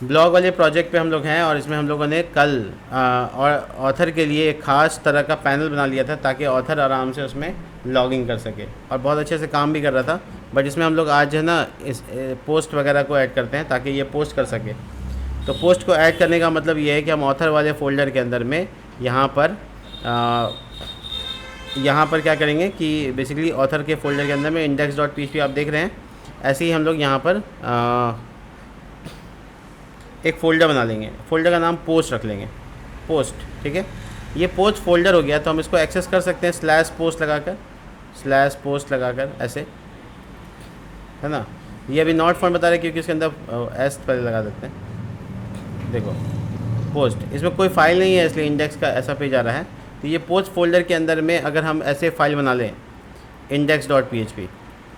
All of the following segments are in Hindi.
ब्लॉग वाले प्रोजेक्ट पे हम लोग हैं और इसमें हम लोगों ने कल और ऑथर के लिए एक ख़ास तरह का पैनल बना लिया था ताकि ऑथर आराम से उसमें लॉगिंग कर सके और बहुत अच्छे से काम भी कर रहा था। बट इसमें हम लोग आज जो है ना इस पोस्ट वगैरह को ऐड करते हैं ताकि ये पोस्ट कर सके। तो पोस्ट को ऐड करने का मतलब ये है कि हम ऑथर वाले फ़ोल्डर के अंदर में यहाँ पर क्या करेंगे कि बेसिकली ऑथर के फ़ोल्डर के अंदर में index.php आप देख रहे हैं, ऐसे ही हम लोग यहाँ पर एक फ़ोल्डर बना लेंगे। फ़ोल्डर का नाम पोस्ट रख लेंगे, पोस्ट। ठीक है, ये पोस्ट फ़ोल्डर हो गया तो हम इसको एक्सेस कर सकते हैं स्लैश पोस्ट लगाकर ऐसे, है ना। ये अभी नॉट फाउंड बता रहे क्योंकि इसके अंदर एस पहले लगा देते हैं। देखो पोस्ट, इसमें कोई फ़ाइल नहीं है इसलिए इंडेक्स का ऐसा पेज आ रहा है। तो ये पोस्ट फ़ोल्डर के अंदर में अगर हम ऐसे फ़ाइल बना लें index.php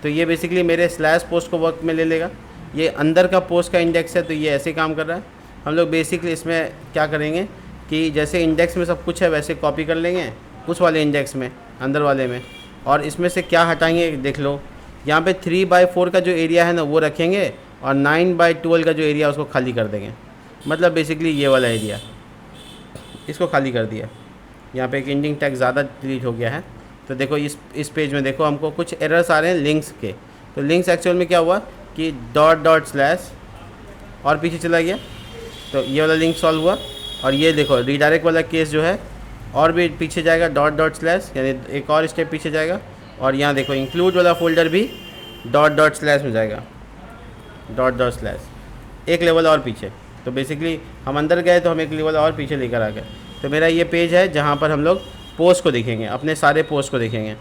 तो ये बेसिकली मेरे स्लैश पोस्ट को वर्क में ले लेगा। ये अंदर का पोस्ट का इंडेक्स है तो ये ऐसे काम कर रहा है। हम लोग बेसिकली इसमें क्या करेंगे कि जैसे इंडेक्स में सब कुछ है वैसे कॉपी कर लेंगे उस वाले इंडेक्स में, अंदर वाले में, और इसमें से क्या हटाएंगे देख लो। यहाँ पे 3/4 का जो एरिया है ना वो रखेंगे और 9/12 का जो एरिया है उसको खाली कर देंगे। मतलब बेसिकली ये वाला एरिया इसको खाली कर दिया। यहाँ पे एक इंडिंग टैग ज़्यादा डिलीट हो गया है। तो देखो इस पेज में देखो हमको कुछ एरर्स आ रहे हैं लिंक्स के। तो लिंक्स एक्चुअल में क्या हुआ कि डॉट और पीछे चला गया तो ये वाला लिंक सॉल्व हुआ। और ये देखो रीडायरेक्ट वाला केस जो है और भी पीछे जाएगा डॉट यानी एक और स्टेप पीछे जाएगा। और यहाँ देखो इंक्लूड वाला फ़ोल्डर भी डॉट में जाएगा, डॉट एक लेवल और पीछे। तो बेसिकली हम अंदर गए तो हम एक लेवल और पीछे लेकर आ गए। तो मेरा ये पेज है जहाँ पर हम लोग पोस्ट को देखेंगे, अपने सारे पोस्ट को देखेंगे।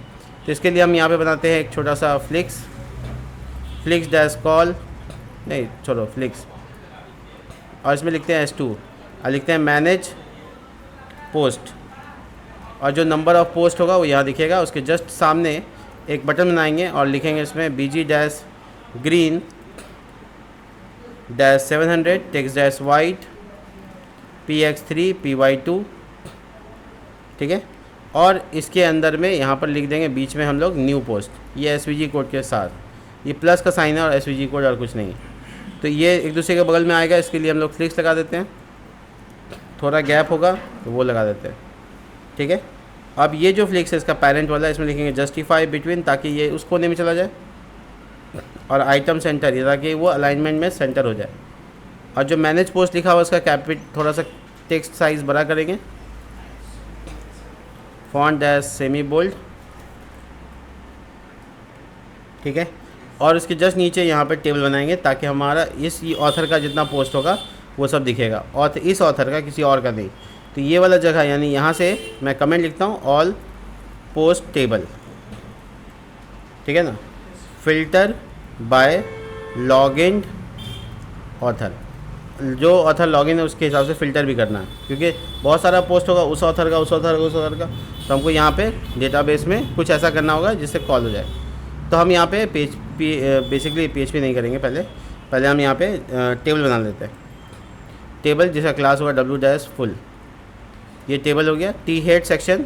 तो इसके लिए हम यहाँ पे बनाते हैं एक छोटा सा फ्लिक्स -call नहीं छोड़ो फ्लिक्स, और इसमें लिखते हैं S2 और लिखते हैं मैनेज पोस्ट। और जो नंबर ऑफ़ पोस्ट होगा वो यहाँ दिखेगा। उसके जस्ट सामने एक बटन बनाएंगे और लिखेंगे इसमें BG-green -700 text -white PX3 PY2। ठीक है, और इसके अंदर में यहाँ पर लिख देंगे बीच में हम लोग न्यू पोस्ट, ये SVG कोड के साथ। ये प्लस का साइन है और SVG कोड और कुछ नहीं है। तो ये एक दूसरे के बगल में आएगा, इसके लिए हम लोग फ्लिक्स लगा देते हैं। थोड़ा गैप होगा तो वो लगा देते हैं। ठीक है, अब ये जो फ्लिक्स है इसका पेरेंट वाला, इसमें लिखेंगे जस्टिफाई बिटवीन ताकि ये उस कोने में चला जाए, और आइटम सेंटर ये ताकि वो अलाइनमेंट में सेंटर हो जाए। और जो मैनेज पोस्ट लिखा हुआ उसका थोड़ा सा टेक्स्ट साइज़ बड़ा करेंगे, फॉन्ट सेमी बोल्ड। ठीक है, और इसके जस्ट नीचे यहाँ पे टेबल बनाएंगे ताकि हमारा इस ऑथर का जितना पोस्ट होगा वो सब दिखेगा, और इस ऑथर का किसी और का नहीं। तो ये वाला जगह यानी यहाँ से मैं कमेंट लिखता हूँ ऑल पोस्ट टेबल। ठीक है ना, फ़िल्टर बाय लॉगिन ऑथर, जो ऑथर लॉगिन है उसके हिसाब से फ़िल्टर भी करना है क्योंकि बहुत सारा पोस्ट होगा उस ऑथर का। तो हमको यहाँ पे डेटाबेस में कुछ ऐसा करना होगा जिससे कॉल हो जाए। तो हम यहाँ पे बेसिकली PHP नहीं करेंगे, पहले हम यहाँ पे टेबल बना लेते हैं। टेबल जिसका क्लास होगा W-full। ये टेबल हो गया। T head section,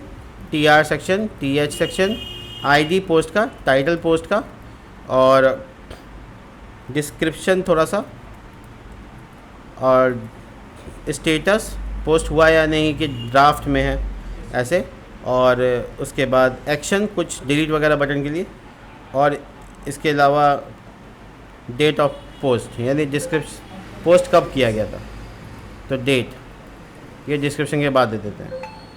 TR section, TH section, ID post का, टाइटल पोस्ट का, और डिस्क्रिप्शन थोड़ा सा, और स्टेटस पोस्ट हुआ या नहीं कि ड्राफ्ट में है ऐसे, और उसके बाद एक्शन कुछ डिलीट वगैरह बटन के लिए, और इसके अलावा डेट ऑफ पोस्ट यानी डिस्क्रिप्शन पोस्ट कब किया गया था तो डेट, ये डिस्क्रिप्शन के बाद दे देते हैं।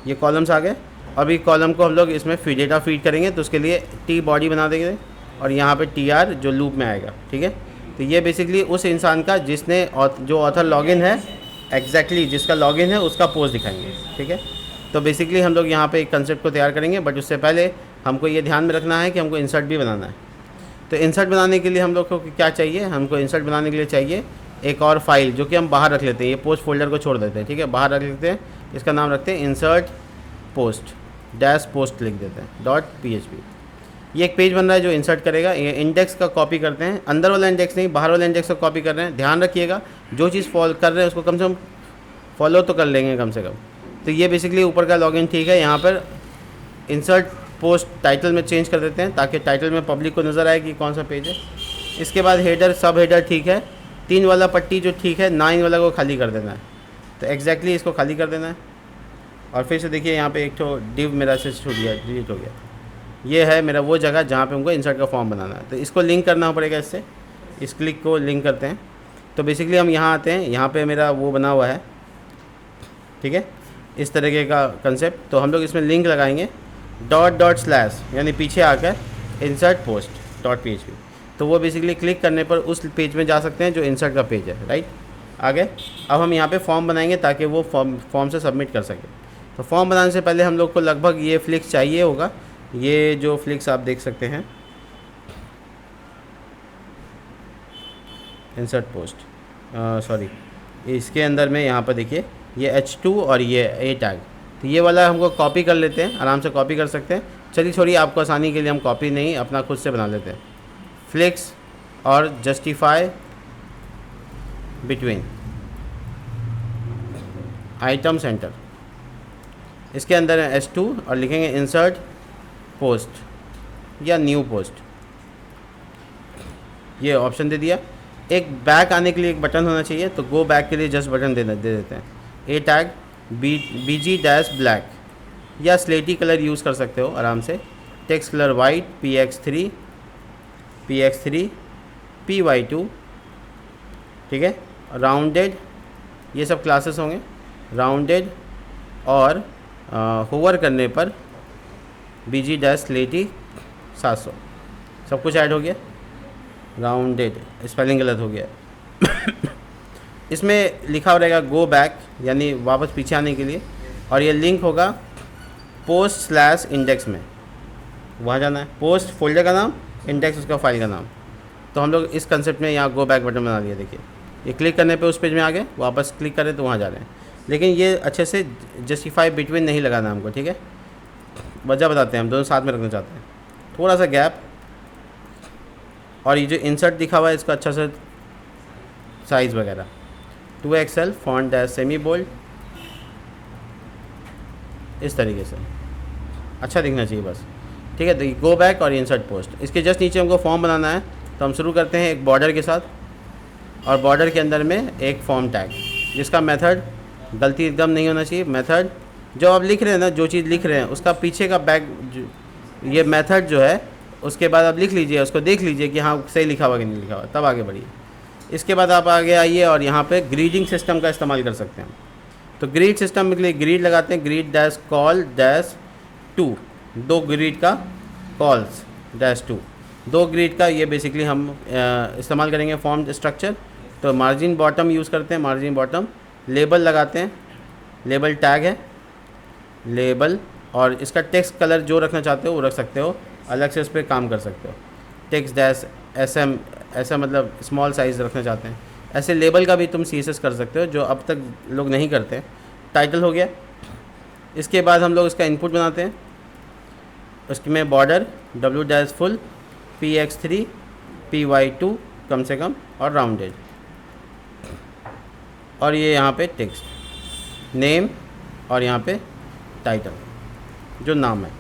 ये कॉलम्स आ गए। अभी कॉलम को हम लोग इसमें डेटा फीड करेंगे तो उसके लिए T बॉडी बना देंगे और यहाँ पे TR जो लूप में आएगा। ठीक है, तो ये बेसिकली उस इंसान का जिसने जो ऑथर लॉगिन है एग्जैक्टली जिसका लॉगिन है उसका पोस्ट दिखाएंगे। ठीक है, तो बेसिकली हम लोग यहाँ पे एक कंसेप्ट को तैयार करेंगे, बट उससे पहले हमको ये ध्यान में रखना है कि हमको इंसर्ट भी बनाना है। तो इंसर्ट बनाने के लिए हम लोग को क्या चाहिए, हमको इंसर्ट बनाने के लिए चाहिए एक और फाइल जो कि हम बाहर रख लेते हैं। ये पोस्ट फोल्डर को छोड़ देते हैं। ठीक है, बाहर रख लेते हैं, इसका नाम रखते हैं इंसर्ट पोस्ट लिख देते हैं .php। ये एक पेज बन रहा है जो इंसर्ट करेगा। ये इंडेक्स का कॉपी करते हैं, अंदर वाला इंडेक्स नहीं बाहर वाला इंडेक्स का कॉपी कर रहे हैं। ध्यान रखिएगा जो चीज़ फॉलो कर रहे हैं उसको कम से कम फॉलो तो कर लेंगे कम से कम। तो ये बेसिकली ऊपर का लॉगिन ठीक है। यहाँ पर इंसर्ट पोस्ट टाइटल में चेंज कर देते हैं ताकि टाइटल में पब्लिक को नज़र आए कि कौन सा पेज है। इसके बाद हेडर सब हेडर ठीक है, 3 वाला पट्टी जो ठीक है, 9 वाला को खाली कर देना है। तो एग्जैक्टली इसको खाली कर देना है। और फिर से देखिए यहाँ पे एक तो डिव मेरा से छूट गया, डिलीट हो गया। ये है मेरा वो जगह जहाँ पे हमको इंसर्ट का फॉर्म बनाना है। तो इसको लिंक करना पड़ेगा इससे, इस क्लिक को लिंक करते हैं। तो बेसिकली हम यहाँ आते हैं, यहाँ पे मेरा वो बना हुआ है, ठीक है, इस तरीके का कंसेप्ट। तो हम लोग इसमें लिंक लगाएंगे // यानी पीछे आकर इंसर्ट पोस्ट .php। तो वो बेसिकली क्लिक करने पर उस पेज में जा सकते हैं जो इंसर्ट का पेज है, राइट। आगे अब हम यहाँ पे फॉर्म बनाएंगे ताकि वो फॉर्म से सबमिट कर सके। तो फॉर्म बनाने से पहले हम लोग को लगभग ये फ्लिक्स चाहिए होगा। ये जो फ्लिक्स आप देख सकते हैं, इंसर्ट पोस्ट, सॉरी, इसके अंदर में यहाँ पर देखिए ये H2 और ये A टैग। तो ये वाला हमको कॉपी कर लेते हैं, आराम से कॉपी कर सकते हैं। चलिए छोड़िए, आपको आसानी के लिए हम कॉपी नहीं, अपना खुद से बना लेते हैं। फ्लिक्स और जस्टिफाई बिटवीन आइटम सेंटर, इसके अंदर है H2 और लिखेंगे इंसर्ट पोस्ट या न्यू पोस्ट। ये ऑप्शन दे दिया। एक बैक आने के लिए एक बटन होना चाहिए, तो गो बैक के लिए जस्ट बटन दे देते हैं। ए टैग BG-ब्लैक या स्लेटी कलर यूज़ कर सकते हो आराम से। Text colour white, PX3 PY2, ठीक है। राउंडेड, ये सब क्लासेस होंगे राउंडेड, और होवर करने पर BG-स्लेटी 700, सब कुछ ऐड हो गया। राउंडेड, स्पेलिंग गलत हो गया इसमें लिखा रहेगा गो बैक, यानी वापस पीछे आने के लिए। और ये लिंक होगा post/index में, वहाँ जाना है। पोस्ट फोल्डर का नाम, इंडेक्स उसका फाइल का नाम। तो हम लोग इस कंसेप्ट में यहाँ गो बैक बटन बना लिया। देखिए ये क्लिक करने पे उस पेज में आ गए, वापस क्लिक करें तो वहाँ जा रहे हैं। लेकिन ये अच्छे से जस्टिफाई बिटवीन नहीं लगाना हमको, ठीक है। वजह बताते हैं, हम दोनों साथ में रखना चाहते हैं, थोड़ा सा गैप। और ये जो इंसर्ट दिखा हुआ है इसका अच्छा से साइज़ वगैरह 2XL, font dash semi bold, इस तरीके से अच्छा दिखना चाहिए बस, ठीक है। देखिए गो बैक और इंसर्ट पोस्ट, इसके जस्ट नीचे हमको फॉर्म बनाना है। तो हम शुरू करते हैं एक बॉर्डर के साथ, और बॉर्डर के अंदर में एक फॉर्म टैग, जिसका मेथड, गलती एकदम नहीं होना चाहिए। मेथड जो आप लिख रहे हैं ना, जो चीज़ लिख रहे हैं उसका पीछे का बैक, ये मेथड जो है, उसके बाद आप लिख लीजिए, उसको देख लीजिए कि हाँ सही लिखा हुआ कि नहीं लिखा हुआ, तब आगे बढ़िए। इसके बाद आप आगे आइए और यहाँ पे ग्रीडिंग सिस्टम का इस्तेमाल कर सकते हैं। तो ग्रीड सिस्टम के लिए ग्रीड लगाते हैं, ग्रीड-कॉल-2, 2 ग्रीड का कॉल्स-2, 2 ग्रीड का। ये बेसिकली हम इस्तेमाल करेंगे फॉर्म स्ट्रक्चर। तो मार्जिन बॉटम यूज़ करते हैं, मार्जिन बॉटम। लेबल लगाते हैं, लेबल टैग है, लेबल, और इसका टेक्स्ट कलर जो रखना चाहते हो वो रख सकते हो, अलग से उस पर काम कर सकते हो। टेक्स्ट-SM, ऐसा मतलब स्मॉल साइज़ रखना चाहते हैं, ऐसे लेबल का भी तुम CSS कर सकते हो, जो अब तक लोग नहीं करते। टाइटल हो गया। इसके बाद हम लोग इसका इनपुट बनाते हैं, उसमें बॉर्डर W-full, PX3 PY2 कम से कम, और राउंडेड। और ये यहाँ पे टेक्स्ट नेम, और यहाँ पे टाइटल जो नाम है।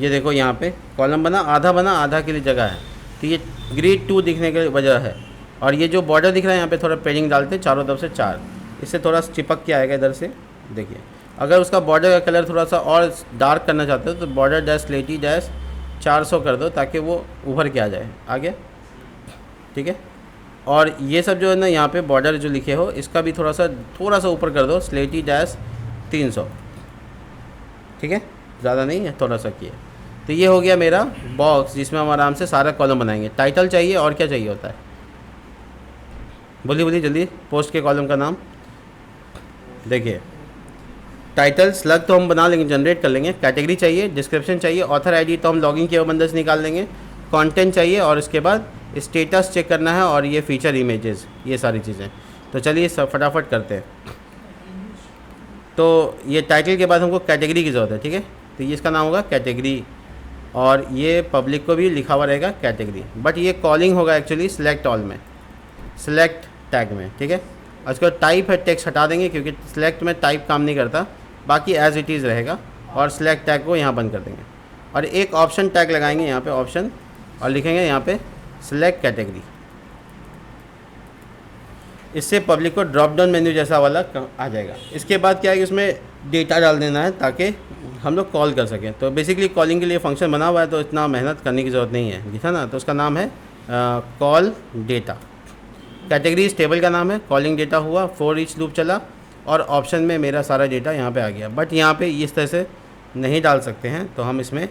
ये देखो यहाँ पे कॉलम बना, आधा के लिए जगह है। तो ये ग्रीड 2 दिखने की वजह है। और ये जो बॉर्डर दिख रहा है यहाँ पे थोड़ा पेडिंग डालते हैं चारों तरफ से 4, इससे थोड़ा चिपक के आएगा इधर से। देखिए अगर उसका बॉर्डर का कलर थोड़ा सा और डार्क करना चाहते हो तो border-स्लेटी-400 कर दो, ताकि वो उभर के आ जाए आगे, ठीक है। और ये सब जो है ना, यहाँ पे बॉर्डर जो लिखे हो इसका भी थोड़ा सा ऊपर कर दो, स्लेटी-300, ठीक है, ज़्यादा नहीं है, थोड़ा सा किए। तो ये हो गया मेरा बॉक्स, जिसमें हम आराम से सारा कॉलम बनाएंगे। टाइटल चाहिए, और क्या चाहिए होता है, बोलिए जल्दी। पोस्ट के कॉलम का नाम देखिए, टाइटल स्लग तो हम बना लेंगे, जनरेट कर लेंगे। कैटेगरी चाहिए, डिस्क्रिप्शन चाहिए, ऑथर आईडी तो हम लॉगिन किए हुए बंदे से निकाल लेंगे। कंटेंट चाहिए, और इसके बाद स्टेटस चेक करना है, और ये फीचर इमेजेस, ये सारी चीज़ें। तो चलिए सब फटाफट करते हैं। तो ये टाइटल के बाद हमको कैटेगरी की ज़रूरत है, ठीक है। तो ये इसका नाम होगा कैटेगरी, और ये पब्लिक को भी लिखा हुआ रहेगा कैटेगरी, बट ये कॉलिंग होगा एक्चुअली सिलेक्ट ऑल में, सिलेक्ट टैग में, ठीक है। और इसका टाइप है टेक्स्ट हटा देंगे, क्योंकि सिलेक्ट में टाइप काम नहीं करता, बाकी एज इट इज़ रहेगा। और सिलेक्ट टैग को यहाँ बंद कर देंगे, और एक ऑप्शन टैग लगाएंगे यहाँ पे, ऑप्शन, और लिखेंगे यहाँ पे सिलेक्ट कैटेगरी, इससे पब्लिक को ड्रॉप डाउन मेन्यू जैसा वाला आ जाएगा। इसके बाद क्या है कि उसमें डेटा डाल देना है ताकि हम लोग कॉल कर सकें। तो बेसिकली कॉलिंग के लिए फंक्शन बना हुआ है, तो इतना मेहनत करने की ज़रूरत नहीं है, दिखा ना। तो उसका नाम है कॉल डेटा। कैटेगरी टेबल का नाम है, कॉलिंग डेटा हुआ, फॉर ईच लूप चला और ऑप्शन में मेरा सारा डेटा यहाँ पे आ गया। बट यहाँ पे इस तरह से नहीं डाल सकते हैं, तो हम इसमें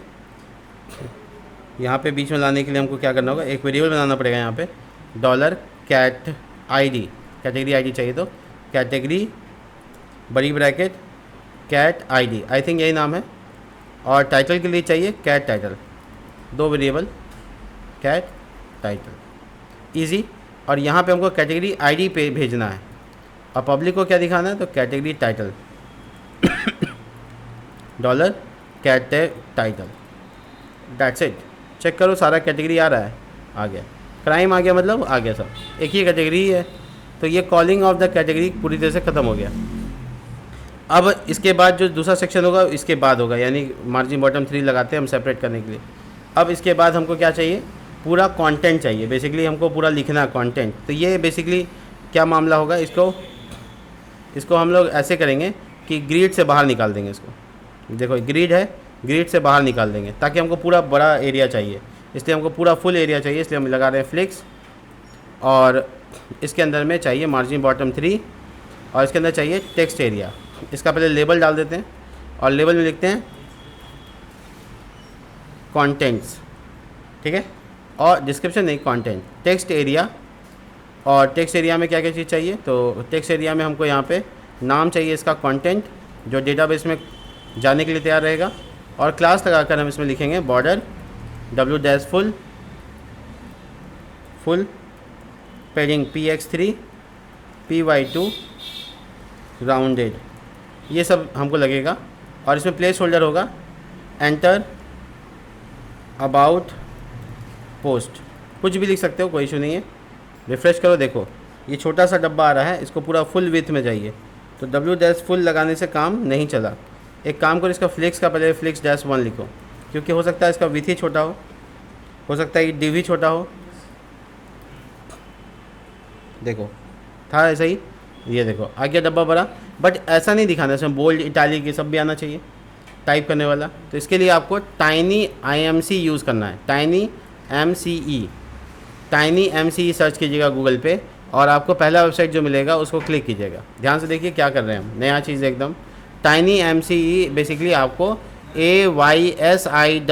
यहाँ पे बीच में लाने के लिए हमको क्या करना होगा, एक वेरिएबल बनाना पड़ेगा यहाँ पे $cat ID, कैटेगरी आईडी चाहिए तो कैटेगरी बड़ी bracket cat ID, I think यही नाम है। और टाइटल के लिए चाहिए cat title, 2 variable cat title, easy. और यहाँ पे हमको कैटेगरी आईडी पे भेजना है और पब्लिक को क्या दिखाना है, तो category title $cat title, that's it. Check करो सारा कैटेगरी आ रहा है, आ गया, क्राइम आ गया, मतलब आ गया सब, एक ही कैटेगरी है। तो ये कॉलिंग ऑफ द कैटेगरी पूरी तरह से ख़त्म हो गया। अब इसके बाद जो दूसरा सेक्शन होगा इसके बाद होगा, यानी मार्जिन बॉटम 3 लगाते हैं हम सेपरेट करने के लिए। अब इसके बाद हमको क्या चाहिए, पूरा कंटेंट चाहिए। बेसिकली हमको पूरा लिखना है कंटेंट। तो ये बेसिकली क्या मामला होगा, इसको हम लोग ऐसे करेंगे कि ग्रिड से बाहर निकाल देंगे इसको। देखो ग्रिड है, ग्रिड से बाहर निकाल देंगे ताकि हमको पूरा बड़ा एरिया चाहिए, इसलिए हमको पूरा फुल एरिया चाहिए, इसलिए हम लगा रहे हैं फ्लिक्स। और इसके अंदर में चाहिए मार्जिन बॉटम 3 और इसके अंदर चाहिए टेक्स्ट एरिया। इसका पहले लेबल डाल देते हैं और लेबल में लिखते हैं कंटेंट्स, ठीक है। और डिस्क्रिप्शन नहीं, कंटेंट, टेक्स्ट एरिया। और टेक्स्ट एरिया में क्या क्या चीज़ चाहिए, तो टेक्स्ट एरिया में हमको यहाँ पे नाम चाहिए इसका कंटेंट, जो डेटाबेस में जाने के लिए तैयार रहेगा। और क्लास लगाकर हम इसमें लिखेंगे border W' full पेडिंग PX3 PY2 rounded, ये सब हमको लगेगा। और इसमें प्लेस होल्डर होगा एंटर अबाउट पोस्ट, कुछ भी लिख सकते हो, कोई इशू नहीं है। रिफ़्रेश करो, देखो ये छोटा सा डब्बा आ रहा है, इसको पूरा फुल विड्थ में चाहिए। तो W' फुल लगाने से काम नहीं चला। एक काम करो, इसका फ्लिक्स का पहले फ्लिक्स-1 लिखो, क्योंकि हो सकता है इसका विथ ही छोटा हो सकता है ये डिव ही छोटा हो। देखो था ऐसा ही, ये देखो आ गया डब्बा बड़ा। बट ऐसा नहीं दिखाना, इसमें बोल्ड इटालिक ये सब भी आना चाहिए टाइप करने वाला। तो इसके लिए आपको टाइनी IMC यूज़ करना है, टाइनी MCE सर्च कीजिएगा गूगल पे और आपको पहला वेबसाइट जो मिलेगा उसको क्लिक कीजिएगा। ध्यान से देखिए क्या कर रहे हैं हम, नया चीज़ एकदम। टाइनी MCE बेसिकली आपको AYSIWYG,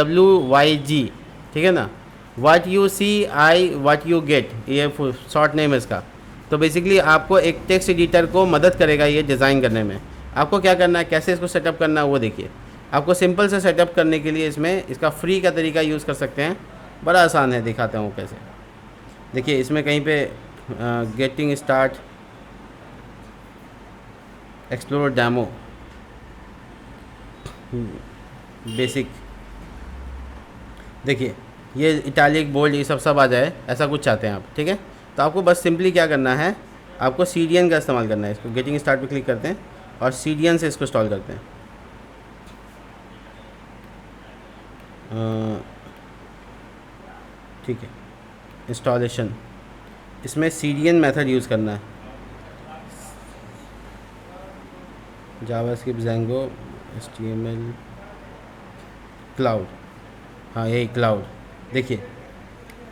ठीक है ना, What you see I what you get, ये शॉर्ट नेम है इसका। तो बेसिकली आपको एक टेक्स्ट एडिटर को मदद करेगा ये डिज़ाइन करने में। आपको क्या करना है, कैसे इसको सेटअप करना है वो देखिए। आपको सिंपल से सेटअप करने के लिए इसमें इसका फ्री का तरीका यूज़ कर सकते हैं, बड़ा आसान है, दिखाता हूँ कैसे। देखिए इसमें कहीं पे getting start explore demo basic, देखिए ये इटालिक बोल्ड ये सब आ जाए, ऐसा कुछ चाहते हैं आप, ठीक है। तो आपको बस सिंपली क्या करना है, आपको CDN का इस्तेमाल करना है। इसको गेटिंग स्टार्ट पे क्लिक करते हैं और CDN से इसको इंस्टॉल करते हैं। ठीक है, इंस्टॉलेशन, इसमें CDN मेथड यूज़ करना है, जावास्क्रिप्ट, ज़ेंगो, HTML, क्लाउड, हाँ यही क्लाउड। देखिए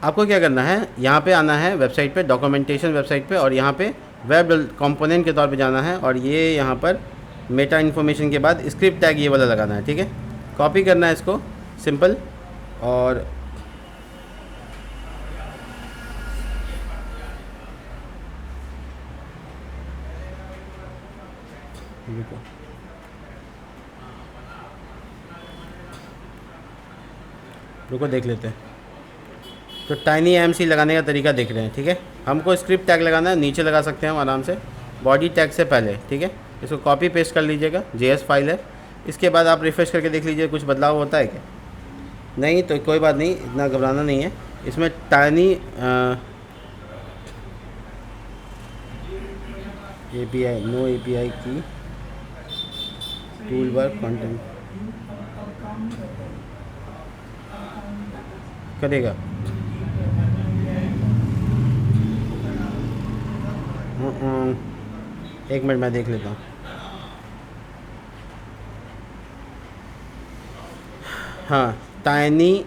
आपको क्या करना है, यहाँ पे आना है वेबसाइट पे, डॉक्यूमेंटेशन वेबसाइट पे, और यहाँ पे वेब कंपोनेंट के तौर पे जाना है और ये यहाँ पर मेटा इन्फॉर्मेशन के बाद स्क्रिप्ट टैग ये वाला लगाना है, ठीक है। कॉपी करना है इसको सिंपल, और रुको देख लेते हैं। तो टाइनी MC लगाने का तरीका देख रहे हैं, ठीक है। हमको स्क्रिप्ट टैग लगाना है, नीचे लगा सकते हैं हम आराम से, बॉडी टैग से पहले, ठीक है। इसको कॉपी पेस्ट कर लीजिएगा, JS फाइल है। इसके बाद आप रिफ्रेश करके देख लीजिए कुछ बदलाव होता है क्या, नहीं तो कोई बात नहीं, इतना घबराना नहीं है। इसमें टाइनी API नो API की टूल बार कंटेंट करेगा। एक मिनट मैं देख लेता हूँ। हाँ, टाइनी,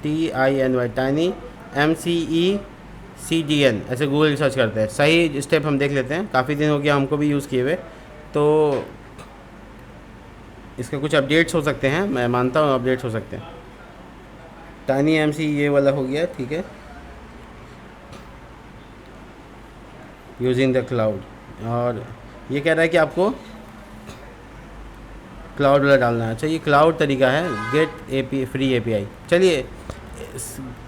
TINY, टाइनी, MCECDN, ऐसे गूगल सर्च करते हैं। सही स्टेप हम देख लेते हैं, काफ़ी दिन हो गया हमको भी यूज़ किए हुए, तो इसके कुछ अपडेट्स हो सकते हैं, मैं मानता हूँ अपडेट्स हो सकते हैं। टाइनी MC ये वाला हो गया, ठीक है। यूजिंग द क्लाउड, और ये कह रहा है कि आपको क्लाउड वाला डालना है। अच्छा, ये क्लाउड तरीका है, गेट API फ्री API। चलिए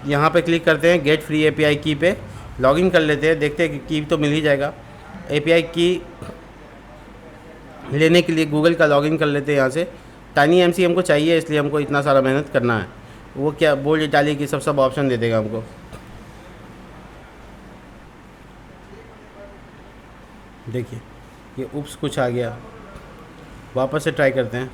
यहाँ पे क्लिक करते हैं, गेट फ्री API की पे लॉगिन कर लेते हैं, देखते हैं कि की तो मिल ही जाएगा। API की लेने के लिए गूगल का लॉगिन कर लेते हैं यहाँ से। टाइनी MC हमको चाहिए, इसलिए हमको इतना सारा मेहनत करना है। वो क्या बोल्ड इटालिक की सब ऑप्शन दे देगा हमको। देखिए ये उप्स कुछ आ गया, वापस से ट्राई करते हैं।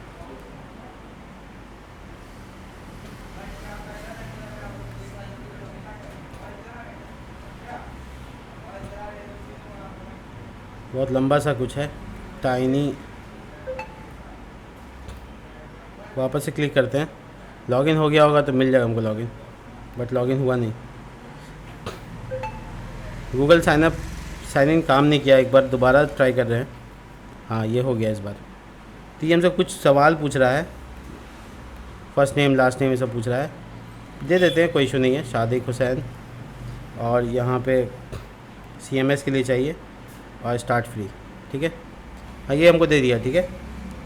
बहुत लंबा सा कुछ है, टाइनी। वापस से क्लिक करते हैं, लॉगिन हो गया होगा तो मिल जाएगा हमको लॉगिन, बट लॉगिन हुआ नहीं। गूगल साइन इन काम नहीं किया, एक बार दोबारा ट्राई कर रहे हैं। हाँ, ये हो गया इस बार। तो ये हमसे कुछ सवाल पूछ रहा है, फर्स्ट नेम लास्ट नेम ये सब पूछ रहा है, दे देते हैं, कोई इशू नहीं है। शादिक हुसैन, और यहाँ पे CMS के लिए चाहिए, और स्टार्ट फ्री, ठीक है। हाँ, ये हमको दे दिया, ठीक है।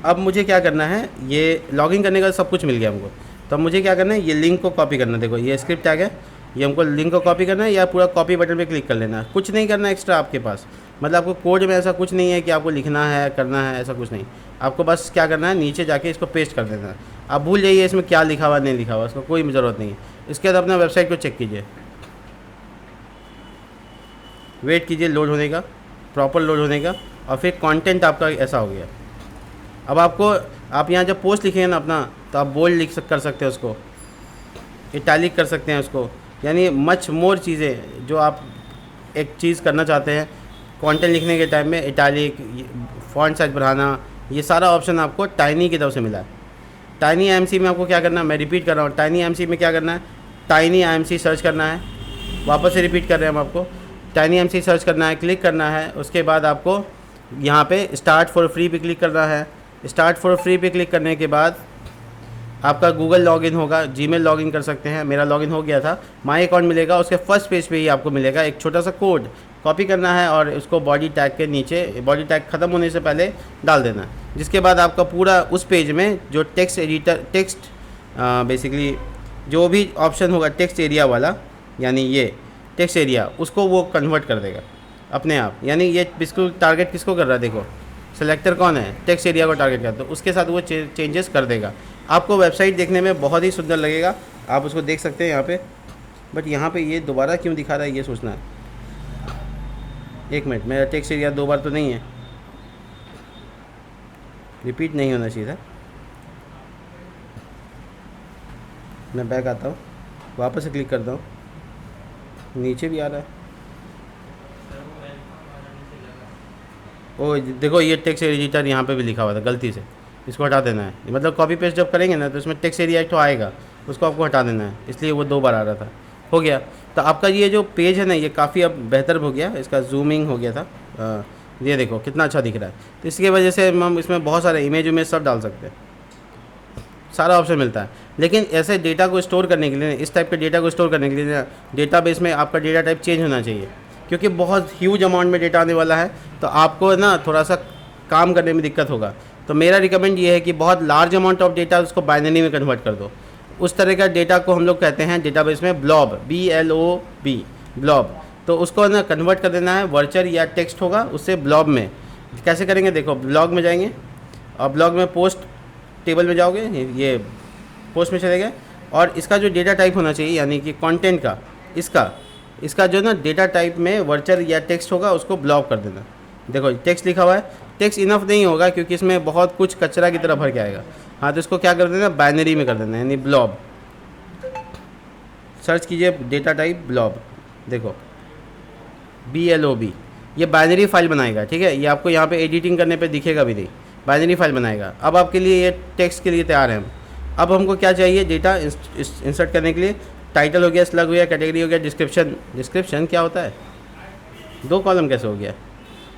अब मुझे क्या करना है, ये लॉगिन करने का सब कुछ मिल गया हमको, तो अब मुझे क्या करना है, ये लिंक को कॉपी करना है। देखो ये स्क्रिप्ट टैग है, ये हमको लिंक को कॉपी करना है, या पूरा कॉपी बटन पे क्लिक कर लेना है। कुछ नहीं करना एक्स्ट्रा आपके पास, मतलब आपको कोड में ऐसा कुछ नहीं है कि आपको लिखना है, करना है, ऐसा कुछ नहीं। आपको बस क्या करना है, नीचे जाके इसको पेस्ट कर देना है। आप भूल जाइए इसमें क्या लिखा हुआ नहीं लिखा हुआ, उसको कोई ज़रूरत नहीं है। इसके बाद अपना वेबसाइट को चेक कीजिए, वेट कीजिए लोड होने का, प्रॉपर लोड होने का, और फिर कंटेंट आपका ऐसा हो गया। अब आप यहाँ जब पोस्ट लिखेंगे ना अपना, तो आप बोल्ड कर सकते हैं उसको, इटैलिक कर सकते हैं उसको, यानी मच मोर चीज़ें जो आप एक चीज़ करना चाहते हैं कंटेंट लिखने के टाइम में, इटैलिक, फॉन्ट साइज बढ़ाना, ये सारा ऑप्शन आपको टाइनी की तरफ से मिला है। टाइनी IMC में आपको क्या करना है, मैं रिपीट कर रहा हूँ, टाइनी IMC में क्या करना है, टाइनी IMC सर्च करना है। वापस से रिपीट कर रहे हैं हम आपको, टाइनी IMC सर्च करना है, क्लिक करना है। उसके बाद आपको यहाँ पे स्टार्ट फॉर फ्री पे क्लिक करना है। स्टार्ट फॉर फ्री पे क्लिक करने के बाद आपका गूगल लॉगिन होगा, जीमेल लॉगिन कर सकते हैं। मेरा लॉगिन हो गया था, माई अकाउंट मिलेगा, उसके फर्स्ट पेज पे ही आपको मिलेगा एक छोटा सा कोड, कॉपी करना है और उसको बॉडी टैग के नीचे, बॉडी टैग ख़त्म होने से पहले डाल देना है। जिसके बाद आपका पूरा उस पेज में जो टेक्स्ट एडिटर, बेसिकली जो भी ऑप्शन होगा टेक्स्ट एरिया वाला, यानी ये टेक्स्ट एरिया, उसको वो कन्वर्ट कर देगा अपने आप। यानी ये बिल्कुल टारगेट किसको कर रहा है, देखो सेलेक्टर कौन है, टेक्स्ट एरिया को टारगेट करता है, तो उसके साथ वो चेंजेस कर देगा। आपको वेबसाइट देखने में बहुत ही सुंदर लगेगा, आप उसको देख सकते हैं यहाँ पे। बट यहाँ पे ये दोबारा क्यों दिखा रहा है, ये सोचना है। एक मिनट, मेरा टेक्स्ट एरिया 2 बार तो नहीं है, रिपीट नहीं होना चाहिए था। मैं बैक आता हूँ, वापस से क्लिक करता हूँ, नीचे भी आ रहा है। ओ देखो, ये टेक्स्ट एडिटर यहाँ पे भी लिखा हुआ था गलती से, इसको हटा देना है। मतलब कॉपी पेस्ट जब करेंगे ना, तो इसमें टेक्स्ट एरिया एक तो आएगा, उसको आपको हटा देना है, इसलिए वो 2 बार आ रहा था। हो गया। तो आपका ये जो पेज है ना, ये काफ़ी अब बेहतर हो गया, इसका जूमिंग हो गया था। ये देखो कितना अच्छा दिख रहा है। तो इसकी वजह से हम इसमें बहुत सारे इमेज सब डाल सकते हैं, सारा ऑप्शन मिलता है। लेकिन ऐसे डेटा को स्टोर करने के लिए, इस टाइप के डेटा को स्टोर करने के लिए डेटाबेस में आपका डेटा टाइप चेंज होना चाहिए, क्योंकि बहुत ह्यूज अमाउंट में डेटा आने वाला है, तो आपको ना थोड़ा सा काम करने में दिक्कत होगा। तो मेरा रिकमेंड ये है कि बहुत लार्ज अमाउंट ऑफ डेटा उसको बाइनरी में कन्वर्ट कर दो। उस तरह का डेटा को हम लोग कहते हैं डेटाबेस में ब्लॉब, BLOB, ब्लॉब। तो उसको ना कन्वर्ट कर देना है, वर्चर या टेक्स्ट होगा उससे ब्लॉब में। कैसे करेंगे, देखो ब्लॉग में जाएंगे और ब्लॉग में पोस्ट टेबल में जाओगे, ये पोस्ट में चले गए, और इसका जो डेटा टाइप होना चाहिए, यानी कि कंटेंट का, इसका जो ना डेटा टाइप में वर्चर या टेक्स्ट होगा, उसको ब्लॉब कर देना। देखो टेक्स्ट लिखा हुआ है, टेक्स्ट इनफ नहीं होगा क्योंकि इसमें बहुत कुछ कचरा की तरह भर के आएगा। हाँ, तो इसको क्या कर देना, बाइनरी में कर देना, यानी ब्लॉब। सर्च कीजिए डेटा टाइप ब्लॉब, देखो BLOB, ये बाइनरी फाइल बनाएगा, ठीक है। ये आपको यहाँ पे एडिटिंग करने पे दिखेगा भी नहीं, बाइनरी फाइल बनाएगा। अब आपके लिए ये टेक्स्ट के लिए तैयार है हम। अब हमको क्या चाहिए डेटा इंसर्ट करने के लिए? टाइटल हो गया, स्लग हो गया, कैटेगरी हो गया, डिस्क्रिप्शन। डिस्क्रिप्शन क्या होता है? 2 कॉलम कैसे हो गया?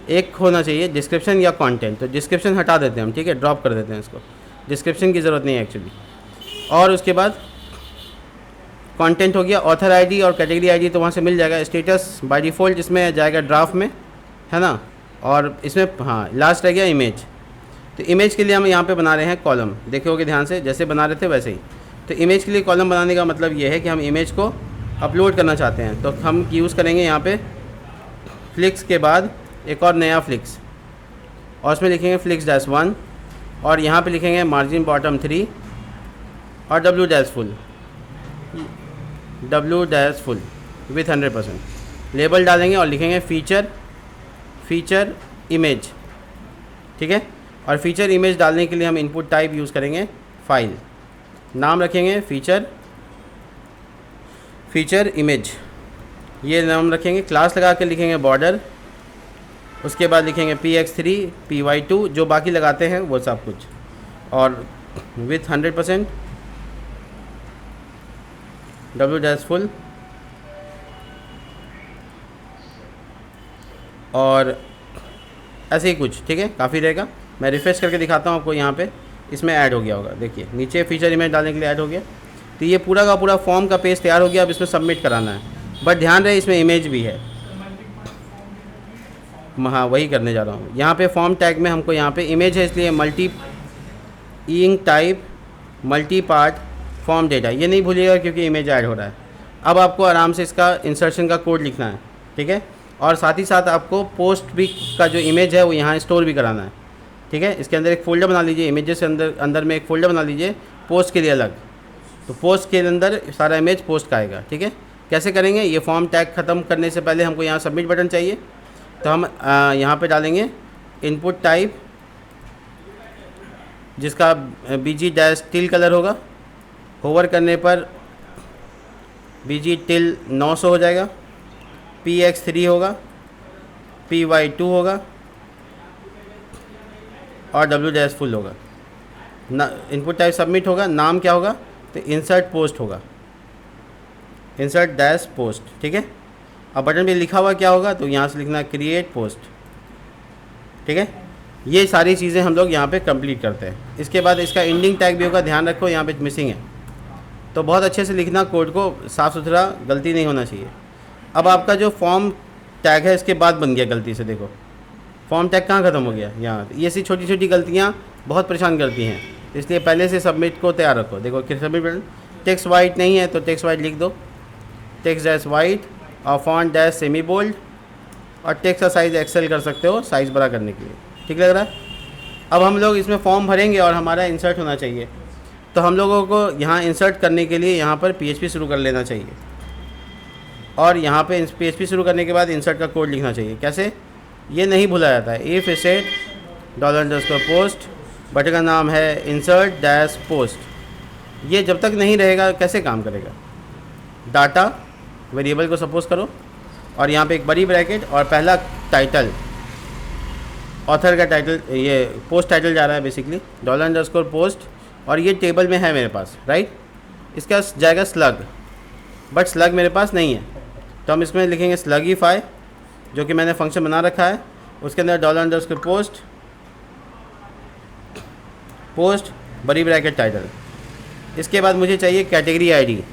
एक होना चाहिए डिस्क्रिप्शन या कंटेंट। तो डिस्क्रिप्शन हटा देते हैं हम, ठीक है, ड्रॉप कर देते हैं इसको, डिस्क्रिप्शन की ज़रूरत नहीं है एक्चुअली। और उसके बाद कंटेंट हो गया, ऑथर आईडी और कैटेगरी आईडी तो वहाँ से मिल जाएगा। स्टेटस बाय डिफ़ॉल्ट इसमें जाएगा ड्राफ्ट में, है ना। और इसमें हाँ लास्ट रह गया इमेज। तो इमेज के लिए हम यहाँ पे बना रहे हैं कॉलम, देखोगे ध्यान से, जैसे बना रहे थे वैसे ही। तो इमेज के लिए कॉलम बनाने का मतलब ये है कि हम इमेज को अपलोड करना चाहते हैं, तो हम यूज़ करेंगे यहाँ पे फ्लिक्स के बाद एक और नया फ्लिक्स, और उसमें लिखेंगे फ्लिक्स-1 और यहाँ पे लिखेंगे मार्जिन बॉटम 3 और W-फुल विथ 100%। लेबल डालेंगे और लिखेंगे फीचर इमेज, ठीक है। और फीचर इमेज डालने के लिए हम इनपुट टाइप यूज़ करेंगे फाइल, नाम रखेंगे फीचर इमेज, ये नाम रखेंगे। क्लास लगा के लिखेंगे बॉर्डर, उसके बाद लिखेंगे px3 py2 जो बाकी लगाते हैं वो सब कुछ, और विथ 100% W-फुल, और ऐसे ही कुछ, ठीक है, काफ़ी रहेगा। मैं रिफ्रेश करके दिखाता हूँ आपको, यहाँ पे इसमें ऐड हो गया होगा, देखिए नीचे फीचर इमेज डालने के लिए ऐड हो गया। तो ये पूरा का पूरा फॉर्म का पेज तैयार हो गया। अब इसमें सबमिट कराना है, बट ध्यान रहे इसमें इमेज भी है। हाँ वही करने जा रहा हूँ। यहाँ पे फॉर्म टैग में हमको यहाँ पे इमेज है, इसलिए multi ink type multi part form data, ये नहीं भूलिएगा क्योंकि इमेज ऐड हो रहा है। अब आपको आराम से इसका इंसर्शन का कोड लिखना है, ठीक है। और साथ ही साथ आपको पोस्ट भी का जो इमेज है वो यहाँ स्टोर भी कराना है, ठीक है। इसके अंदर एक फ़ोल्डर बना लीजिए, इमेजेस के अंदर में एक फ़ोल्डर बना लीजिए पोस्ट के लिए अलग। तो पोस्ट के अंदर सारा इमेज पोस्ट का आएगा, ठीक है। कैसे करेंगे? ये फॉर्म टैग ख़त्म करने से पहले हमको यहाँ सबमिट बटन चाहिए, तो हम यहाँ पे डालेंगे इनपुट टाइप जिसका BG-टिल कलर होगा। होवर करने पर BG-टिल 900 हो जाएगा, px3 होगा, py2 होगा और W-फुल होगा ना। इनपुट टाइप सबमिट होगा, नाम क्या होगा? तो इंसर्ट पोस्ट होगा, इंसर्ट-पोस्ट, ठीक है। अब बटन पे लिखा हुआ क्या होगा? तो यहाँ से लिखना क्रिएट पोस्ट, ठीक है। ये सारी चीज़ें हम लोग यहाँ पे कंप्लीट करते हैं। इसके बाद इसका एंडिंग टैग भी होगा, ध्यान रखो यहाँ पे मिसिंग है, तो बहुत अच्छे से लिखना कोड को, साफ़ सुथरा, गलती नहीं होना चाहिए। अब आपका जो फॉर्म टैग है इसके बाद बन गया गलती से, देखो फॉर्म टैग कहाँ ख़त्म हो गया, यहाँ। ये सी छोटी छोटी गलतियाँ बहुत परेशान करती हैं, इसलिए पहले से सबमिट को तैयार रखो। देखो कि सबमिट बटन, टेक्स्ट वाइट नहीं है तो टेक्स्ट वाइट लिख दो, टेक्स्ट-वाइट और फॉन्ट डैश सेमी बोल्ड, और टेक्स्ट का साइज़ एक्सेल कर सकते हो साइज़ बड़ा करने के लिए, ठीक लग रहा है। अब हम लोग इसमें फॉर्म भरेंगे और हमारा इंसर्ट होना चाहिए, तो हम लोगों को यहाँ इंसर्ट करने के लिए यहाँ पर PHP शुरू कर लेना चाहिए, और यहाँ पे PHP शुरू करने के बाद इंसर्ट का कोड लिखना चाहिए। कैसे? ये नहीं भूला जाता है। इफ सेट $post, बटन का नाम है insert-post। ये जब तक नहीं रहेगा कैसे काम करेगा? डाटा वेरिएबल को सपोज करो, और यहाँ पे एक बड़ी ब्रैकेट और पहला टाइटल, ऑथर का टाइटल, ये पोस्ट टाइटल जा रहा है बेसिकली, $post, और ये टेबल में है मेरे पास, राइट। इसका जाएगा स्लग, बट स्लग मेरे पास नहीं है, तो हम इसमें लिखेंगे slugify, जो कि मैंने फंक्शन बना रखा है। उसके अंदर $post बड़ी ब्रैकेट टाइटल। इसके बाद मुझे चाहिए कैटेगरी आईडी।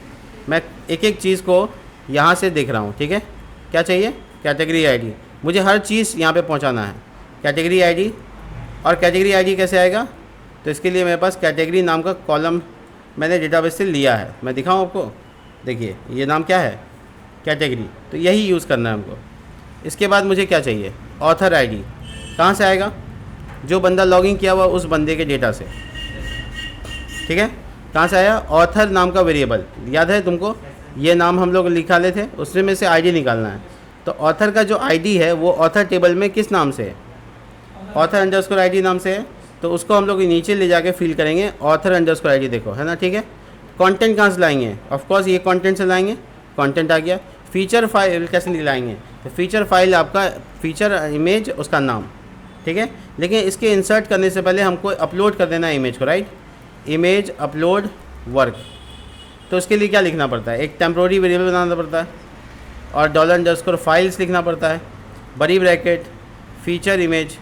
मैं एक एक चीज़ को यहाँ से देख रहा हूँ, ठीक है। क्या चाहिए? Category ID. मुझे हर चीज़ यहाँ पे पहुँचाना है, कैटेगरी आईडी। और कैटेगरी आईडी कैसे आएगा? तो इसके लिए मेरे पास कैटेगरी नाम का कॉलम मैंने डेटाबेस से लिया है, मैं दिखाऊँ आपको। देखिए ये नाम क्या है? कैटेगरी। तो यही यूज़ करना है हमको। इसके बाद मुझे क्या चाहिए? Author ID. कहाँ से आएगा? जो बंदा लॉगिन किया हुआ उस बंदे के डेटा से, ठीक है। कहाँ से आया? ऑथर नाम का वेरिएबल, याद है तुमको? ये नाम हम लोग निकाले थे, उसमें में से आईडी निकालना है। तो ऑथर का जो आईडी है वो ऑथर टेबल में किस नाम से है? ऑथर_आईडी नाम से है। तो उसको हम लोग नीचे ले जाके फिल करेंगे ऑथर_आईडी, देखो है ना, ठीक है। कंटेंट कहाँ से लाएंगे? ऑफकोर्स ये कंटेंट से लाएंगे, कंटेंट आ गया। फीचर फाइल कैसे दिलाएंगे, तो फीचर फाइल आपका फीचर इमेज उसका नाम, ठीक है। लेकिन इसके इंसर्ट करने से पहले हमको अपलोड कर देना है इमेज को, राइट, इमेज अपलोड वर्क। तो उसके लिए क्या लिखना पड़ता है, एक टेम्प्रोरी वेरिएबल बनाना पड़ता है और $_फाइल्स लिखना पड़ता है, बड़ी ब्रैकेट फीचर इमेज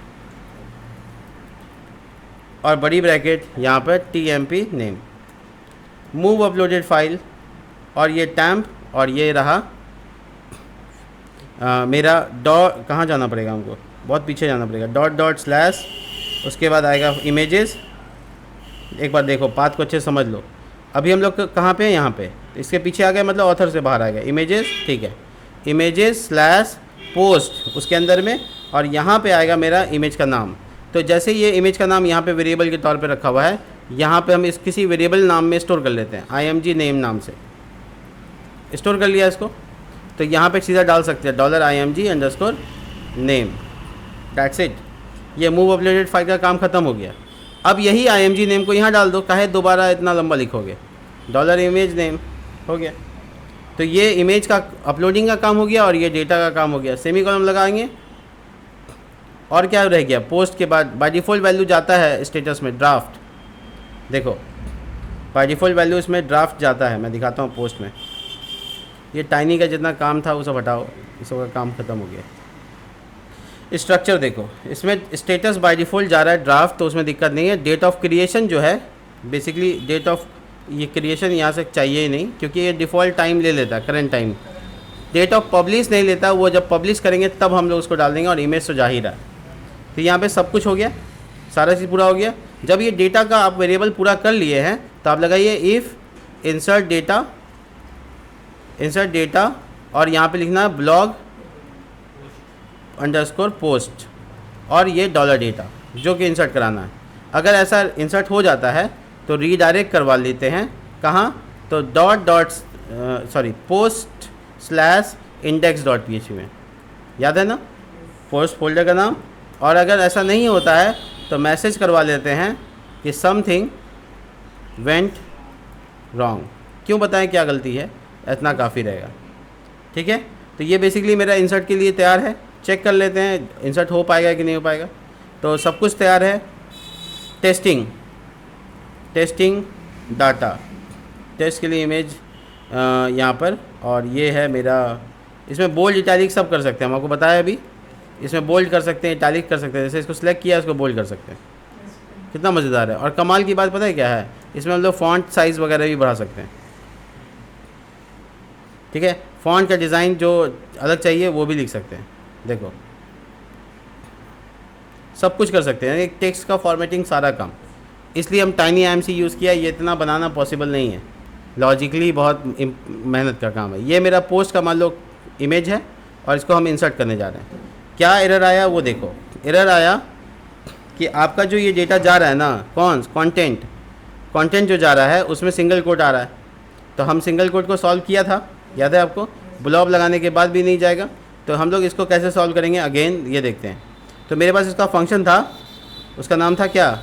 और बड़ी ब्रैकेट यहाँ पर TMP name, move uploaded file, और ये टैम्प, और ये रहा मेरा कहाँ जाना पड़ेगा हमको, बहुत पीछे जाना पड़ेगा, // उसके बाद आएगा इमेजेस। एक बार देखो पाथ को अच्छे समझ लो। अभी हम लोग कहाँ पे हैं, यहाँ पे, इसके पीछे आ गए मतलब ऑथर से बाहर आ गया, इमेजेस, ठीक है, इमेजेस / पोस्ट उसके अंदर में, और यहाँ पे आएगा मेरा इमेज का नाम। तो जैसे ये इमेज का नाम यहाँ पे वेरिएबल के तौर पे रखा हुआ है, यहाँ पे हम इस किसी वेरिएबल नाम में स्टोर कर लेते हैं, img नेम नाम से स्टोर कर लिया इसको। तो यहाँ पे सीधा डाल सकते हैं $img_ नेम, दैट्स इट। ये मूव अपलोडेड फाइल का काम ख़त्म हो गया। अब यही img नेम को यहाँ डाल दो, काहे दोबारा इतना लंबा लिखोगे, $image नेम हो गया। तो ये इमेज का अपलोडिंग का काम हो गया और ये डेटा का काम हो गया। सेमीकोलन लगाएंगे और क्या रह गया, पोस्ट के बाद बाय डिफ़ॉल्ट वैल्यू जाता है स्टेटस में ड्राफ्ट, देखो बाय डिफ़ॉल्ट वैल्यू इसमें ड्राफ्ट जाता है, मैं दिखाता हूँ पोस्ट में। ये टाइनी का जितना काम था वो सब हटाओ, इस सब का काम ख़त्म हो गया। स्ट्रक्चर देखो, इसमें स्टेटस बाय डिफ़ॉल्ट जा रहा है ड्राफ्ट, तो उसमें दिक्कत नहीं है। डेट ऑफ क्रिएशन जो है, बेसिकली डेट ऑफ ये क्रिएशन यहाँ से चाहिए ही नहीं, क्योंकि ये डिफ़ॉल्ट टाइम ले लेता है, current time. Date of publish नहीं लेता, वो जब पब्लिश करेंगे तब हम लोग उसको डाल देंगे, और इमेज तो जा ही रहा है। तो यहाँ पे सब कुछ हो गया, सारा चीज़ पूरा हो गया। जब ये डेटा का आप वेरिएबल पूरा कर लिए हैं, तो आप लगाइए इफ़ इंसर्ट डेटा, और यहाँ पे लिखना है blog _ post, और ये $data जो कि इंसर्ट कराना है। अगर ऐसा इंसर्ट हो जाता है तो रीडायरेक्ट करवा लेते हैं, कहाँ, तो post/index.php में, याद है ना, पोस्ट फोल्डर का नाम। और अगर ऐसा नहीं होता है तो मैसेज करवा लेते हैं कि समथिंग वेंट रॉन्ग, क्यों बताएं क्या गलती है, इतना काफ़ी रहेगा, ठीक है। तो ये बेसिकली मेरा इंसर्ट के लिए तैयार है। चेक कर लेते हैं इंसर्ट हो पाएगा कि नहीं हो पाएगा। तो सब कुछ तैयार है। टेस्टिंग डाटा, टेस्ट के लिए इमेज यहाँ पर, और ये है मेरा, इसमें बोल्ड इटैलिक सब कर सकते हैं, हम आपको बताया अभी। इसमें बोल्ड कर सकते हैं, इटैलिक कर सकते हैं, जैसे इसको सिलेक्ट किया इसको बोल्ड कर सकते हैं। कितना मज़ेदार है। और कमाल की बात पता है क्या है, इसमें हम लोग फ़ॉन्ट साइज़ वगैरह भी बढ़ा सकते हैं, ठीक है। फ़ॉन्ट का डिज़ाइन जो अलग चाहिए वो भी लिख सकते हैं, देखो सब कुछ कर सकते हैं, एक टेक्स्ट का फॉर्मेटिंग सारा काम। इसलिए हम TinyIMC यूज़ किया, ये इतना बनाना पॉसिबल नहीं है, लॉजिकली बहुत मेहनत का काम है। ये मेरा पोस्ट का मान लो इमेज है और इसको हम इंसर्ट करने जा रहे हैं। क्या एरर आया वो देखो, एरर आया कि आपका जो ये डेटा जा रहा है ना, कंटेंट जो जा रहा है उसमें सिंगल कोट आ रहा है। तो हम सिंगल कोट को सॉल्व किया था, याद है आपको, ब्लॉब लगाने के बाद भी नहीं जाएगा। तो हम लोग इसको कैसे सॉल्व करेंगे, अगेन ये देखते हैं। तो मेरे पास इसका फंक्शन था, उसका नाम था क्या,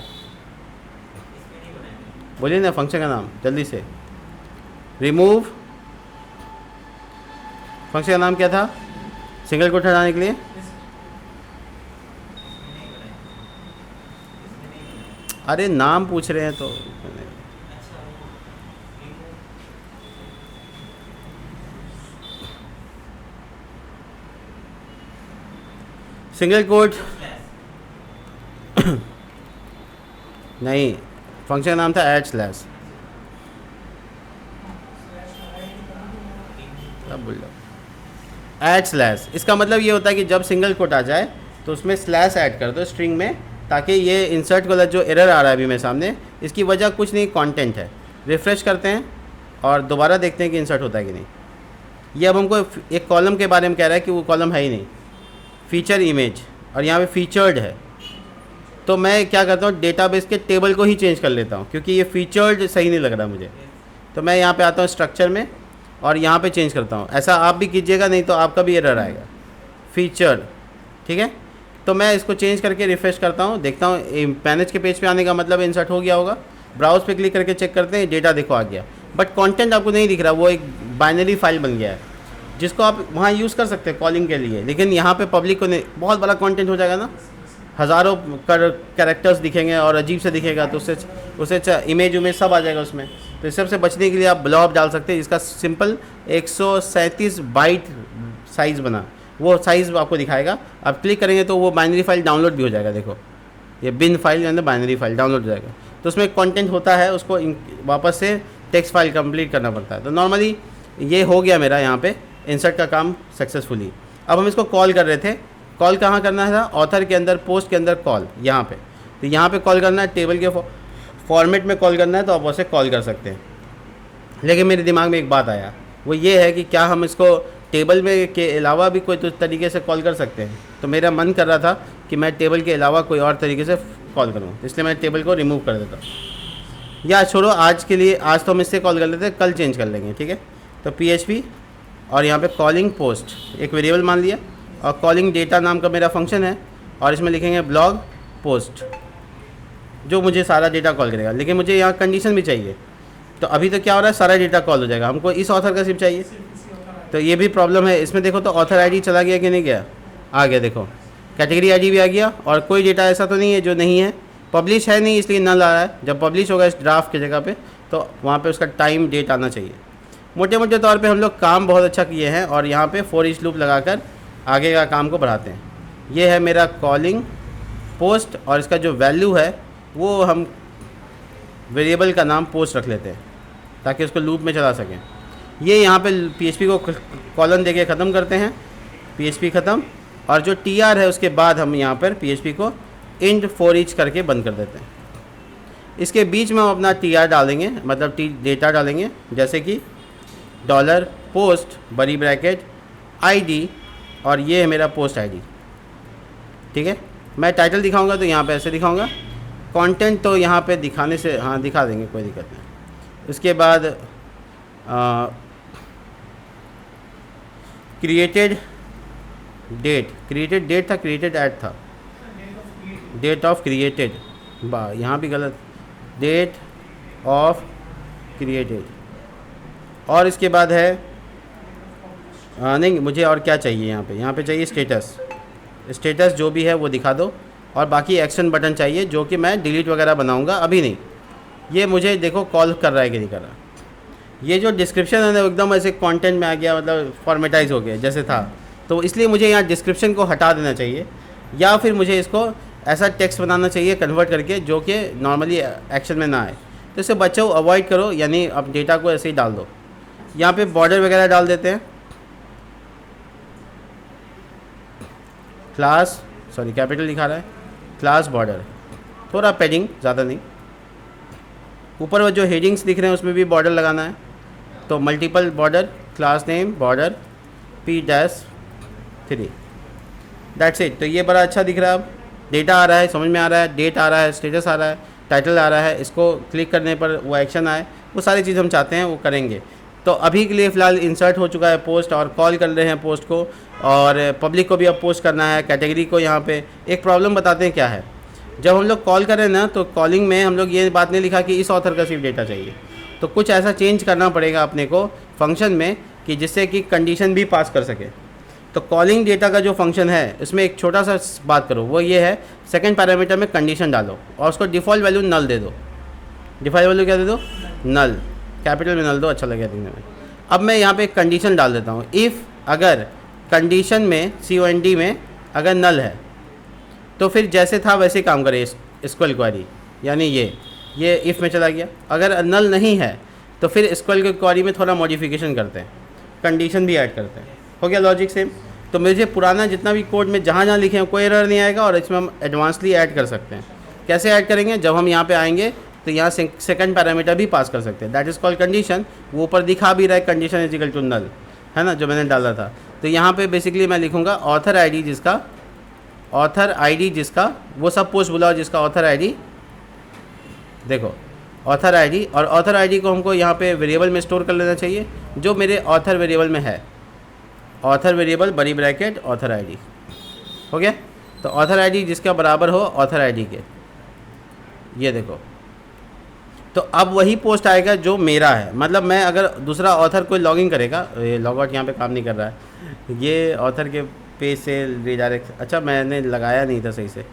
बोलिए ना फंक्शन का नाम जल्दी से। रिमूव, फंक्शन का नाम क्या था सिंगल कोट हटाने के लिए, अरे नाम पूछ रहे हैं तो सिंगल कोट नहीं, फंक्शन का नाम था @/। अब बोल @/। इसका मतलब ये होता है कि जब सिंगल कोट आ जाए तो उसमें स्लैश ऐड कर दो स्ट्रिंग में, ताकि ये इंसर्ट वाला जो एरर आ रहा है अभी मेरे सामने, इसकी वजह कुछ नहीं, कंटेंट है। रिफ़्रेश करते हैं और दोबारा देखते हैं कि इंसर्ट होता है कि नहीं। ये अब हमको एक कॉलम के बारे में कह रहा है कि वो कॉलम है ही नहीं, फीचर इमेज, और यहाँ पे फीचर्ड है। तो मैं क्या करता हूँ, डेटाबेस के टेबल को ही चेंज कर लेता हूँ, क्योंकि ये फीचर्ड सही नहीं लग रहा मुझे। तो मैं यहाँ पे आता हूँ स्ट्रक्चर में और यहाँ पे चेंज करता हूँ। ऐसा आप भी कीजिएगा, नहीं तो आपका भी एरर आएगा, फीचर, ठीक है। तो मैं इसको चेंज करके रिफ़्रेश करता हूँ, देखता हूँ मैनेज के पेज पे आने का मतलब इंसर्ट हो गया होगा। ब्राउज पे क्लिक करके चेक करते हैं, डेटा देखो आ गया, बट कंटेंट आपको नहीं दिख रहा, वो एक बाइनरी फाइल बन गया है। जिसको आप वहाँ यूज़ कर सकते हैं कॉलिंग के लिए, लेकिन यहाँ पे पब्लिक को नहीं, बहुत बड़ा कंटेंट हो जाएगा ना, हज़ारों कैरेक्टर्स दिखेंगे और अजीब से दिखेगा, तो उससे इमेज उमेज सब आ जाएगा उसमें। तो इस सबसे बचने के लिए आप ब्लॉब डाल सकते हैं, जिसका सिंपल 137 बाइट साइज़ बना, वो साइज़ आपको दिखाएगा। आप क्लिक करेंगे तो वो बाइनरी फाइल डाउनलोड भी हो जाएगा। देखो ये बिन फाइल यानी बाइनरी फाइल डाउनलोड हो जाएगा। तो उसमें कंटेंट होता है, उसको वापस से टेक्स्ट फाइल कंप्लीट करना पड़ता है। तो नॉर्मली ये हो गया मेरा यहाँ पे इंसर्ट का काम सक्सेसफुली। अब हम इसको कॉल कर रहे थे, कॉल कहाँ करना था, ऑथर के अंदर, पोस्ट के अंदर कॉल यहाँ पे। तो यहाँ पे कॉल करना है, टेबल के फॉर्मेट में कॉल करना है, तो आप वैसे कॉल कर सकते हैं। लेकिन मेरे दिमाग में एक बात आया, वो ये है कि क्या हम इसको टेबल में के अलावा भी कोई तो तरीके से कॉल कर सकते हैं। तो मेरा मन कर रहा था कि मैं टेबल के अलावा कोई और तरीके से कॉल करूँ, इसलिए मैं टेबल को रिमूव कर देता हूँ। या छोड़ो, आज के लिए, आज तो हम इससे कॉल कर लेते हैं, कल चेंज कर लेंगे, ठीक है। तो PHP और यहाँ पे कॉलिंग पोस्ट एक वेरिएबल मान लिया, और कॉलिंग डेटा नाम का मेरा फंक्शन है, और इसमें लिखेंगे ब्लॉग पोस्ट, जो मुझे सारा डेटा कॉल करेगा। लेकिन मुझे यहाँ कंडीशन भी चाहिए, तो अभी तो क्या हो रहा है, सारा डेटा कॉल हो जाएगा, हमको इस ऑथर का सिर्फ चाहिए। तो ये भी प्रॉब्लम है इसमें। देखो तो ऑथर आईडी चला गया कि नहीं गया, आ गया। देखो कैटेगरी आईडी भी आ गया, और कोई डेटा ऐसा तो नहीं है जो नहीं है, पब्लिश है नहीं इसलिए नल आ रहा है। जब पब्लिश होगा इस ड्राफ्ट की जगह पे, तो वहाँ पे उसका टाइम डेट आना चाहिए। मोटे मोटे तौर पे हम लोग काम बहुत अच्छा किए हैं, और यहाँ पे फॉर ईच लूप लगाकर आगे का काम को बढ़ाते हैं। ये है मेरा कॉलिंग पोस्ट, और इसका जो वैल्यू है वो हम वेरिएबल का नाम पोस्ट रख लेते हैं, ताकि उसको लूप में चला सकें। ये यहाँ पे PHP को कॉलन देके ख़त्म करते हैं, PHP ख़त्म, और जो TR है उसके बाद हम यहाँ पर PHP को इंड फॉर ईच करके बंद कर देते हैं। इसके बीच में हम अपना TR डालेंगे, मतलब डेटा डालेंगे, जैसे कि डॉलर पोस्ट बड़ी ब्रैकेट ID, और ये है मेरा पोस्ट ID, ठीक है। मैं टाइटल दिखाऊंगा तो यहाँ पे ऐसे दिखाऊंगा, कंटेंट तो यहाँ पे दिखाने से, हाँ दिखा देंगे, कोई दिक्कत नहीं। उसके बाद क्रिएटेड डेट था, क्रिएटेड ऐड था, डेट ऑफ क्रिएटेड, यहाँ भी गलत, डेट ऑफ क्रिएटेड। और इसके बाद है नहीं, मुझे और क्या चाहिए यहाँ पे चाहिए स्टेटस जो भी है वो दिखा दो, और बाकी एक्शन बटन चाहिए, जो कि मैं डिलीट वगैरह बनाऊंगा, अभी नहीं। ये मुझे देखो कॉल कर रहा है कि नहीं कर रहा। ये जो डिस्क्रिप्शन है ना, एकदम ऐसे कंटेंट में आ गया, मतलब फॉर्मेटाइज हो गया जैसे था, तो इसलिए मुझे यहाँ डिस्क्रिप्शन को हटा देना चाहिए, या फिर मुझे इसको ऐसा टेक्स्ट बनाना चाहिए कन्वर्ट करके, जो कि नॉर्मली एक्शन में ना आए। तो इसे बचाओ, अवॉइड करो, यानी अब डेटा को ऐसे ही डाल दो। यहाँ पे बॉर्डर वगैरह डाल देते हैं, क्लास, सॉरी कैपिटल दिखा रहा है, क्लास बॉर्डर, थोड़ा पैडिंग, ज़्यादा नहीं। ऊपर वो जो हेडिंग्स दिख रहे हैं उसमें भी बॉर्डर लगाना है, तो multiple border, class name border P-3, that's it. तो ये बड़ा अच्छा दिख रहा है। अब डेटा आ रहा है, समझ में आ रहा है, डेट आ रहा है, स्टेटस आ रहा है, टाइटल आ रहा है, इसको क्लिक करने पर वो एक्शन आए, वो सारी चीज़ हम चाहते हैं वो करेंगे। तो अभी के लिए फ़िलहाल इंसर्ट हो चुका है पोस्ट, और कॉल कर रहे हैं पोस्ट को, और पब्लिक को भी अब पोस्ट करना है, कैटेगरी को। यहाँ पे एक प्रॉब्लम बताते हैं क्या है, जब हम लोग कॉल करें ना, तो कॉलिंग में हम लोग ये बात नहीं लिखा कि इस ऑथर का सिर्फ डेटा चाहिए, तो कुछ ऐसा चेंज करना पड़ेगा अपने को फंक्शन में, कि जिससे कि कंडीशन भी पास कर सके। तो कॉलिंग डेटा का जो फंक्शन है, इसमें एक छोटा सा बात करो, वो ये है, सेकंड पैरामीटर में कंडीशन डालो, और उसको डिफ़ॉल्ट वैल्यू नल दे दो। डिफ़ॉल्ट वैल्यू क्या दे दो, नल, कैपिटल में नल दो, अच्छा लगेगा देखने में। अब मैं यहाँ पे एक कंडीशन डाल देता हूँ, इफ़ अगर कंडीशन में COND में अगर नल है, तो फिर जैसे था वैसे काम करे SQL क्वेरी, यानी ये इफ़ में चला गया। अगर नल नहीं है तो फिर SQL क्वेरी में थोड़ा मॉडिफिकेशन करते हैं, कंडीशन भी ऐड करते हैं। हो गया लॉजिक सेम। तो मुझे पुराना जितना भी कोड में जहाँ लिखे हैं कोई एरर नहीं आएगा, और इसमें हम एडवांसली ऐड कर सकते हैं। कैसे ऐड करेंगे, जब हम यहाँ पे आएंगे तो यहाँ सेकंड पैरामीटर भी पास कर सकते हैं, दैट इज़ कॉल्ड कंडीशन। वो ऊपर दिखा भी रहा है, condition is equal to null, है ना, जो मैंने डाला था। तो यहाँ पे बेसिकली मैं लिखूँगा ऑथर आईडी जिसका वो सब पोस्ट बुलाओ जिसका ऑथर आईडी, देखो ऑथर आईडी, और ऑथर आईडी को हमको यहाँ पे वेरिएबल में स्टोर कर लेना चाहिए, जो मेरे ऑथर वेरिएबल में है, ऑथर वेरिएबल बड़ी ब्रैकेट ऑथर आईडी। हो गया। तो ऑथर आईडी जिसका बराबर हो ऑथर आईडी के, ये देखो तो अब वही पोस्ट आएगा जो मेरा है, मतलब मैं अगर दूसरा ऑथर कोई लॉगिन करेगा, ये लॉग आउट यहाँ पे काम नहीं कर रहा है, ये ऑथर के पेज से रीडायरेक्ट, अच्छा मैंने लगाया नहीं था सही से,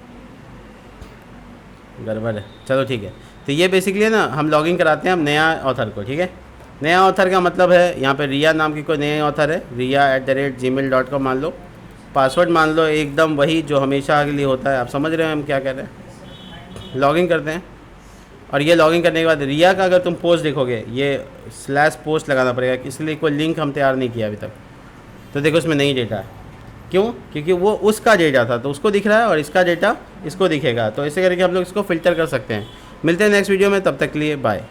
गड़बड़ है, चलो ठीक है। तो ये बेसिकली है ना, हम लॉगिन कराते हैं हम नया ऑथर को, ठीक है। नया ऑथर का मतलब है यहाँ पे रिया नाम की कोई नया ऑथर है, riya@gmail.com मान लो, पासवर्ड मान लो एकदम वही जो हमेशा के लिए होता है, आप समझ रहे हैं हम क्या कह रहे हैं। लॉगिन करते हैं, और ये लॉगिन करने के बाद रिया का अगर तुम पोस्ट देखोगे, ये /पोस्ट लगाना पड़ेगा, इसलिए कोई लिंक हम तैयार नहीं किया अभी तक। तो देखो इसमें नहीं डेटा है, क्यों? क्योंकि वो उसका डेटा था तो उसको दिख रहा है, और इसका डेटा इसको दिखेगा, तो ऐसे करके हम लोग इसको फ़िल्टर कर सकते हैं। मिलते हैं नेक्स्ट वीडियो में, तब तक के लिए बाय।